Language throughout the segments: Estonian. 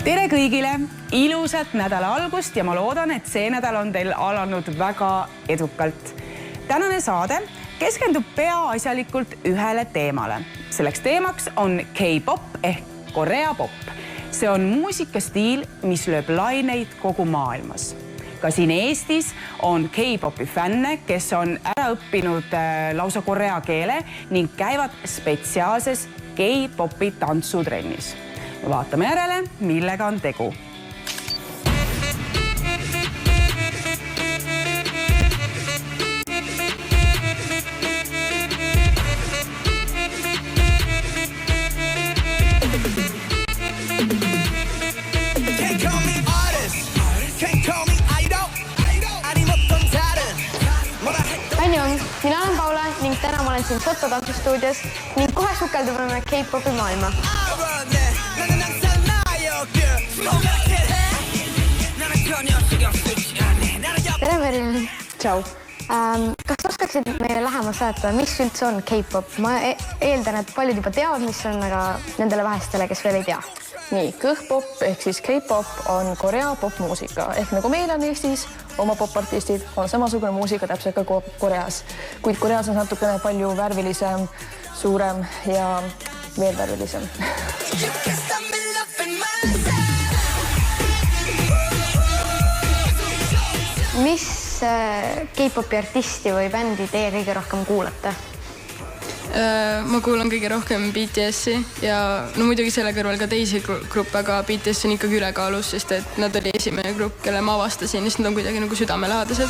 Tere kõigile, ilusat nädala algust ja ma loodan, et see nädal on teil alanud väga edukalt. Tänane saade keskendub peaasjalikult ühele teemale. Selleks teemaks on K-pop ehk Korea pop. See on muusikastiil, mis lööb laineid kogu maailmas. Ka siin Eestis on K-popi fänne, kes on ära õppinud lausa korea keele ning käivad spetsiaalses K-popi tantsutrennis. Vaatame järele, millega on tegu. Mina olen Paula ning täna ma olen siin Soto tantsustuudios ning kohe sukeldume K-popi maailma. Tere Merilin! Tšau! Kas oskaksid meile lähemalt seletada, mis üldse on K-pop? Ma eeldan, et paljud juba teavad, mis on, aga nendele vähestele, kes veel ei tea. Nii, kõhpop ehk siis K-pop on Korea popmuusika. Ehk nagu meil on Eestis oma popartistid, on samasugune muusika täpselt ka Koreas. Kuid Koreas on natukene palju värvilisem, suurem ja veel värvilisem. Mis K-popi artisti või bändi teie kõige rohkem kuulate? Ma kuulan kõige rohkem BTS-i ja muidugi selle kõrval ka teisi gruppe, aga BTS on ikkagi ülekaalus, sest et nad oli esimene grupp, kelle ma avastasin, sest nad on kuidagi nagu südamelähedased.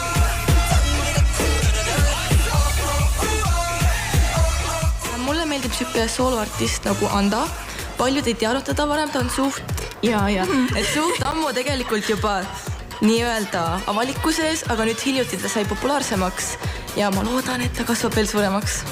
Mulle meeldib siuke sooloartist nagu Anda. Paljud ei teadnud teda varem, ta on suht ammu tegelikult juba nii-öelda avalikkuses, aga nüüd hiljuti ta sai populaarsemaks ja ma loodan, et ta kasvab veel suuremaks.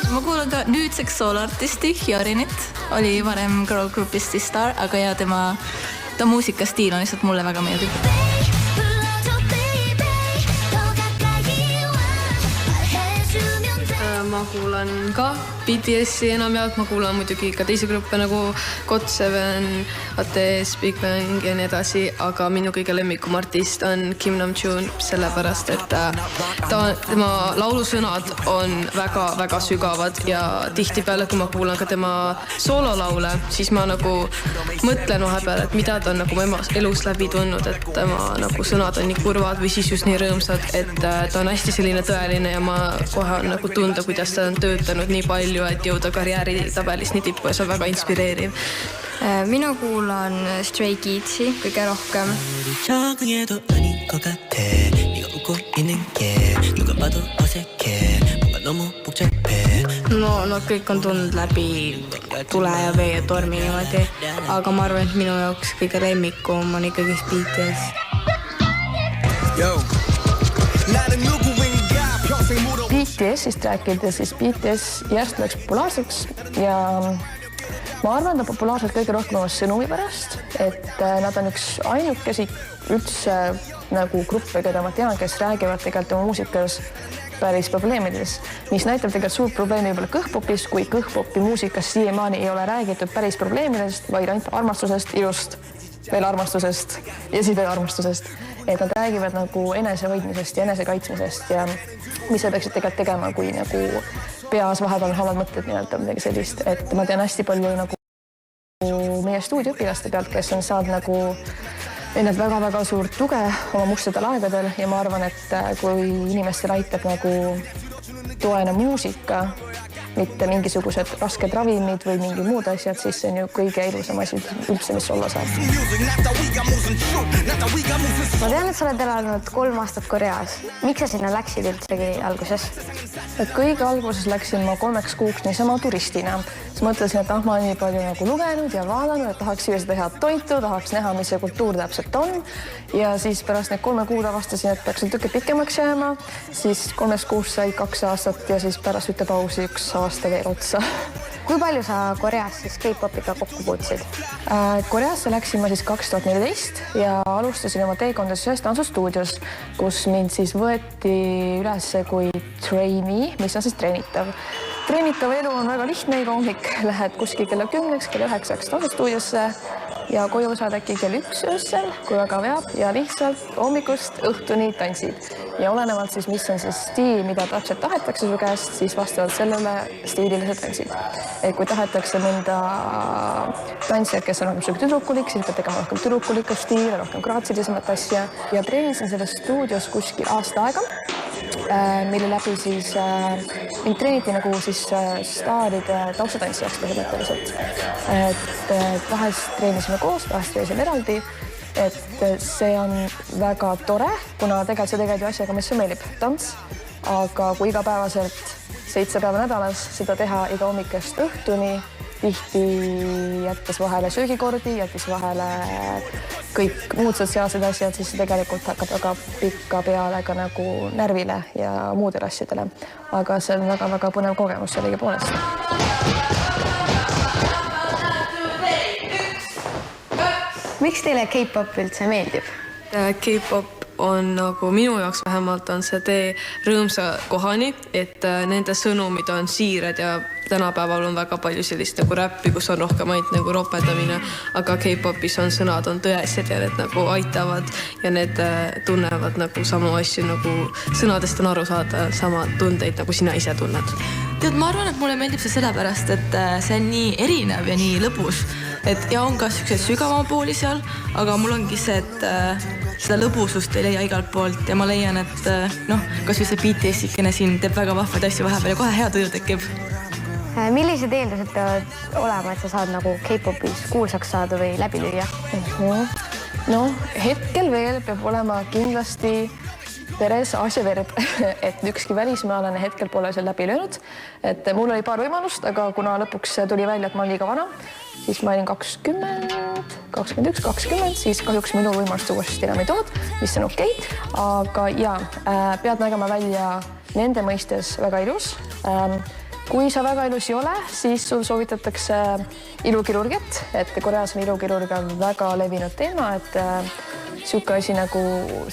Ma kuulan ka nüüdseks sooloartisti Hyorinit, oli varem girl groupist Star, aga ja ta muusikastiil on lihtsalt mulle väga meeldib. Ma kuulan ka BTS-i enamjaolt, ma kuulan muidugi ka teisi gruppe nagu GOT7, ATS, Big Bang ja nii edasi, aga minu kõige lemmikum artist on Kim Namjoon, sellepärast, et tema laulusõnad on väga-väga sügavad ja tihtipeale, kui ma kuulan ka tema soololaule, siis ma nagu mõtlen vahepeal, et mida ta on nagu ema elus läbi tundnud, et tema nagu sõnad on nii kurvad või siis just nii rõõmsad, et ta on hästi selline tõeline ja ma kohe on nagu tunda, kuidas ta on töötanud nii palju, et jõuda karjääritabelis nii tippu ja see on väga inspireeriv. Mina kuulan Stray Kidsi kõige rohkem. No kõik on tulnud läbi tule ja vee ja tormi niimoodi, aga ma arvan, et minu jaoks kõige lemmikum on ikkagi BTS. BTS-ist rääkides, siis BTS järjest läks populaarseks ja ma arvan, ta populaarselt kõige rohkem oma sõnumi pärast, et nad on üks ainukesi üldse nagu gruppe, keda ma tean, kes räägivad tegelikult oma muusikas päris probleemides, mis näitab tegelikult suurt probleemi võib-olla kõhpopis, kui kõhpopi muusikas siiamaani ei ole räägitud päris probleemidest, vaid ainult armastusest, ilust, veel armastusest ja siis veel armastusest. Et nad räägivad nagu enesehoidmisest ja enesekaitsmisest ja mis sa peaksid tegelikult tegema, kui nagu peas vahepeal on halvad mõtted midagi sellist. Et ma tean hästi palju nagu meie stuudioõpilaste pealt, kes on saanud nagu ennast väga-väga suurt tuge oma mustadel aegadel ja ma arvan, et kui inimestel aitab nagu toena muusika, mitte mingisugused rasked ravimid või mingi muud asjad, siis see on ju kõige ilusam asi üldse, mis olla saab. Ma tean, et sa oled elanud 3 aastat Koreas. Miks sa sinna läksid üldsegi alguses? Kõige alguses läksin ma 3 kuuks niisama turistina. Siis mõtlesin, et ma olen nii palju nagu lugenud ja vaadanud, et tahaks siia seda head toitu, tahaks näha, mis see kultuur täpselt on. Ja siis pärast need 3 kuud avastasin, et peaks natuke pikemaks jääma. Siis 3 kuus sai 2 aastat ja siis pärast ütepausi 1 aasta veel otsa. Kui palju sa Koreas siis K-popiga kokku puutusid? Koreasse läksin ma siis 2014 ja alustasin oma teekondas ühes tantsustuudios, kus mind siis võeti üles kui trainee, mis on siis treenitav. treenitav elu on väga lihtne, iga hommik lähed kuskil kella 10, kella 9 tantsustuudiosse ja koju saad äkki kell 1 öösel, kui väga veab ja lihtsalt hommikust õhtuni tantsid. Ja olenevalt siis, mis on see stiil, mida täpselt tahetakse su käest, siis vastavalt sellele stiilile sa tantsid. Et kui tahetakse mõnda tantsijad, kes on rohkem tüdrukulik, siis pead tegema rohkem tüdrukulikku stiili, rohkem graatsilisemat asja. Ja treenisin selles stuudios kuskil aasta aega, mille läbi siis mind treeniti nagu siis staaride taustatantsijaks põhimõtteliselt. Et vahest treenisime koos, vahest treenisime eraldi. Et see on väga tore, kuna tegelikult see tegeled ju asjaga, mis see meeldib, tants. Aga kui igapäevaselt 7 päeva nädalas seda teha iga hommikest õhtuni, tihti jättes vahele söögikordi, jättes vahele kõik muud sotsiaalsed asjad, siis see tegelikult hakkab väga pikka peale ka nagu närvile ja muudele asjadele. Aga see on väga-väga põnev kogemus sellegi poolest. Miks teile K-pop üldse meeldib? K-pop on nagu minu jaoks vähemalt on see tee rõõmsa kohani, et nende sõnumid on siirad ja tänapäeval on väga palju sellist nagu räppi, kus on rohkem ainult nagu ropendamine, aga K-popis on sõnad on tõesed ja need nagu aitavad ja need tunnevad nagu samu asju, nagu sõnadest on aru saada sama tundeid, nagu sina ise tunned. Tead, ma arvan, et mulle meeldib see sellepärast, et see on nii erinev ja nii lõbus. Et ja on ka sellised sügavama pooli seal, aga mul ongi see, et seda lõbusust ei leia igalt poolt ja ma leian, et kas või see BTS-ikene siin teeb väga vahvaid asju vahepeal ja kohe hea tuju tekib. Millised eeldused peavad olema, et sa saad nagu K-popis kuulsaks saada või läbi lüüa? No, hetkel veel peab olema kindlasti peres asja verb, et ükski välismaalane hetkel pole seal läbi löönud. Et mul oli paar võimalust, aga kuna lõpuks tuli välja, et ma olen liiga vana, siis ma olin 20, 21, 20, siis kahjuks minu võimalust uuesti enam ei tood, mis on okei. Aga ja, pead nägema välja nende mõistes väga ilus. Kui sa väga ilus ei ole, siis sul soovitatakse ilukirurgiat, et Koreas on ilukirurgia väga levinud teema, et siuke asi nagu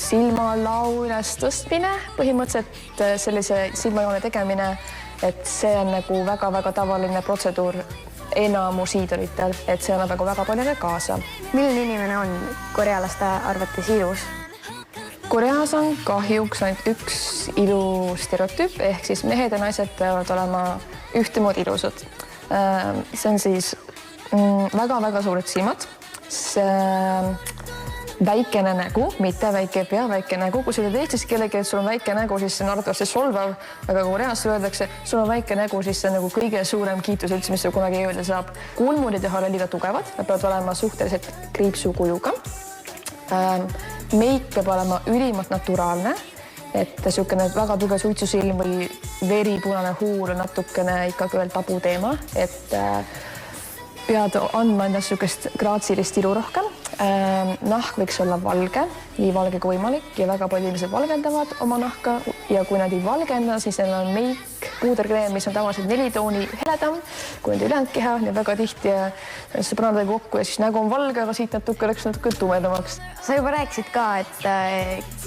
silmalau üles tõstmine, põhimõtteliselt sellise silmajoone tegemine, et see on nagu väga-väga tavaline protseduur enamus iidolitel, et see annab väga palju kaasa. Milline inimene on korealaste arvates ilus? Koreas on kahjuks ainult üks ilustereotüüp, ehk siis mehed ja naised peavad olema ühtemoodi ilusad. See on siis väga-väga suured silmad, väikene nägu, mitte väike pea, väike nägu. Kui sa ütled Eestis kellegi, et sul on väike nägu, siis see on arvatavasti solvav, aga Koreas öeldakse, sul on väike nägu, siis see on nagu kõige suurem kiitus üldse, mis sul kunagi öelda saab. Kulmud ei taha liiga tugevad, nad peavad olema suhteliselt kriipsukujuga. Meik peab olema ülimalt naturaalne, et niisugune väga tugev suitsusilm või veripunane huul on natukene ikkagi veel tabu teema, et pead andma endast niisugust graatsilist ilu rohkem. Nahk võiks olla valge, nii valge kui võimalik ja väga palju inimesed valgendavad oma nahka ja kui nad ei valgenda, siis neil on meik, puuderkreem, mis on tavaliselt 4 tooni heledam kui nende ülejäänud keha, nii väga tihti see panadagi kokku ja siis nägu on valge, aga siit natuke tumedamaks. Sa juba rääkisid ka, et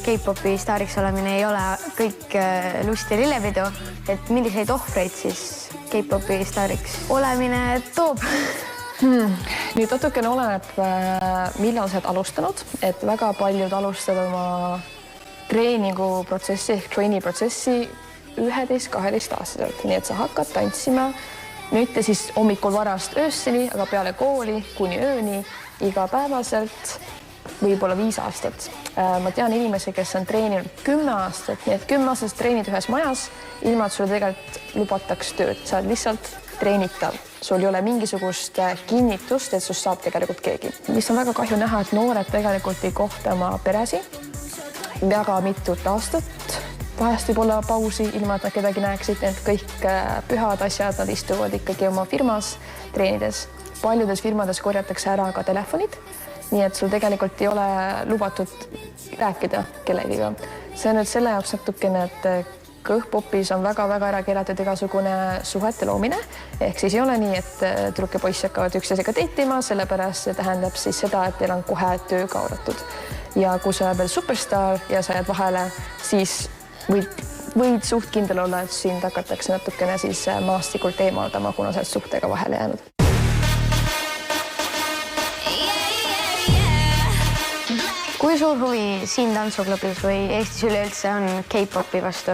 K-popi staariks olemine ei ole kõik lust ja lillepidu, et milliseid ohvreid siis K-popi staariks olemine toob? Nüüd natukene oleneb, millal sa oled alustanud, et väga paljud alustavad oma treeninguprotsessi ehk trainee-protsessi 11-12 aastaselt, nii et sa hakkad tantsima mitte siis hommikul varast öösseni, aga peale kooli kuni ööni igapäevaselt võib-olla 5 aastat. Ma tean inimesi, kes on treeninud 10 aastat, nii et 10 aastast treenid ühes majas, ilma et sulle tegelikult lubataks tööd, sa oled lihtsalt treenitav. Sul ei ole mingisugust kinnitust, et sust saab tegelikult keegi. Mis on väga kahju näha, et noored tegelikult ei kohta oma peresi väga mitut aastat. Vahest võib olla pausi, ilma et nad kedagi näeksid, et kõik pühad asjad, nad istuvad ikkagi oma firmas treenides. Paljudes firmades korjatakse ära ka telefonid, nii et sul tegelikult ei ole lubatud rääkida kellegiga. See on nüüd selle jaoks natukene, et K-popis on väga-väga ära keelatud igasugune suhete loomine, ehk siis ei ole nii, et tüdruk ja poiss hakkavad üksteisega deitima, sellepärast see tähendab siis seda, et teil on kohe töö kaotatud. Ja kui sa oled veel superstar ja sa jääd vahele, siis võid võid suht kindel olla, et sind hakatakse natukene siis maastikult eemaldama, kuna sa oled suhtega vahele jäänud. Kui suur huvi siin tantsuklubis või Eestis üleüldse on K-popi vastu?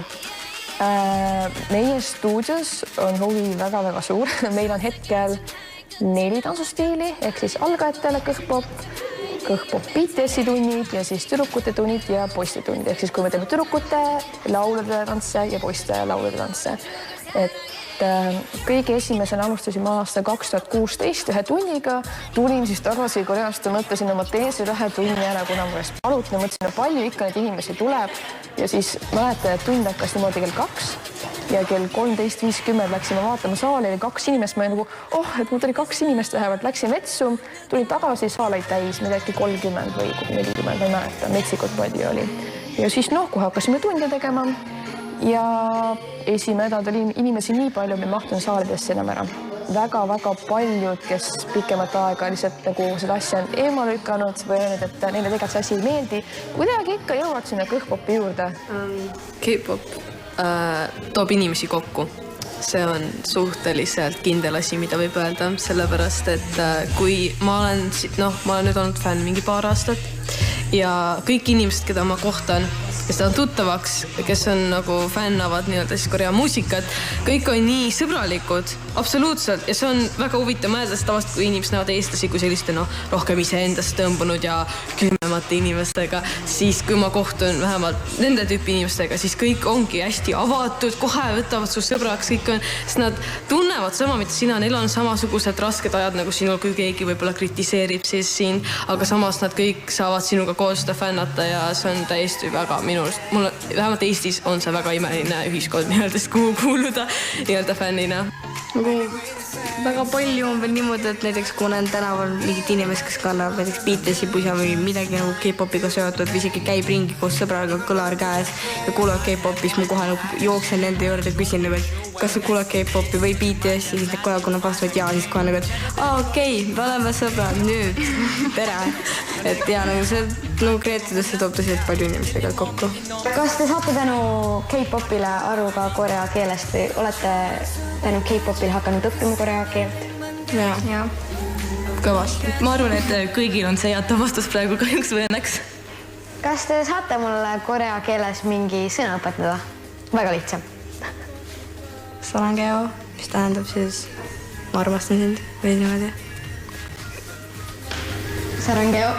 Meie stuudios on huvi väga-väga suur. Meil on hetkel 4 tantsustiili, ehk siis algajatele kõhpop BTS-i tunnid ja siis tüdrukute tunnid ja poiste tunnid. Ehk siis kui me teeme tüdrukute laulude tantse ja poiste laulude tantse. Et kõige esimesena alustasime aastal 2016 ühe tunniga. Tulin siis tagasi Koreast ja mõtlesin oma teesi 2 tunni ära, kuna mu eest palutin. Mõtlesin, palju ikka neid inimesi tuleb. Ja siis mäletan, et tund hakkas niimoodi kell 2 ja kell 13.50 läksime vaatama saali, oli 2 inimest, ma nagu, et mul tuli 2 inimest vähemalt, läksin vetsu, tulin tagasi, saal oli täis, midagi 30 või 40, ma ei mäleta, metsikult palju oli. Ja siis kohe hakkasime tunde tegema ja esimene nädal tuli inimesi nii palju, me mahtunud saalidesse enam ära. Väga-väga paljud, kes pikemat aega lihtsalt nagu seda asja on eemal lükanud või öelnud, et neile tegelikult see asi ei meeldi, kuidagi ikka jõuavad sinna kõhpopi juurde. K-pop toob inimesi kokku. See on suhteliselt kindel asi, mida võib öelda, sellepärast, et kui ma olen nüüd olnud fänn mingi paar aastat ja kõik inimesed, keda ma kohtan, kes on tuttavaks, kes on nagu fännavad nii-öelda siis Korea muusikat, kõik on nii sõbralikud, absoluutselt, ja see on väga huvitav mõelda, sest tavaliselt kui inimesed näevad eestlasi kui selliste rohkem iseendast tõmbunud ja külmemate inimestega, siis kui ma kohtun vähemalt nende tüüpi inimestega, siis kõik ongi hästi avatud, kohe võtavad su sõbraks, kõik on, sest nad tunnevad sama, mida sina, neil on samasugused rasked ajad nagu sinul, kui keegi võib-olla kritiseerib siis siin, aga samas nad kõik saavad sinuga koos seda fännata ja see on täiesti väga mul vähemalt Eestis on see väga imeline ühiskond nii-öelda, kuhu kuuluda nii-öelda fännina. Väga palju on veel niimoodi, et näiteks kui olen tänaval mingid inimesed, kes kannab näiteks BTS-i pusa või midagi nagu K-popiga seotud või isegi käib ringi koos sõbraga kõlar käes ja kuulavad K-popis, ma kohe jooksen nende juurde ja küsin, kas sa kuulad K-popi või BTS-i, siis need kohe, kui nad vastavad jaa, siis kohe okei, me oleme sõbrad nüüd, tere. Et ja see kreetidesse toob tõsiselt palju inimestega kokku. Kas te saate tänu K-popile aru ka korea keelest või olete tänu K-popile hakanud õppima korea keelt? Jaa. Kõvasti. Ma arvan, et kõigil on see jätav vastus praegu kahjuks või õnneks. Kas te saate mulle korea keeles mingi sõna õpetada? Väga lihtsam. Sarangeo, mis tähendab siis ma armastan sind või niimoodi. Sarangeo.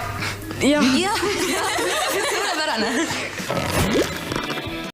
Jah. Suurepärane.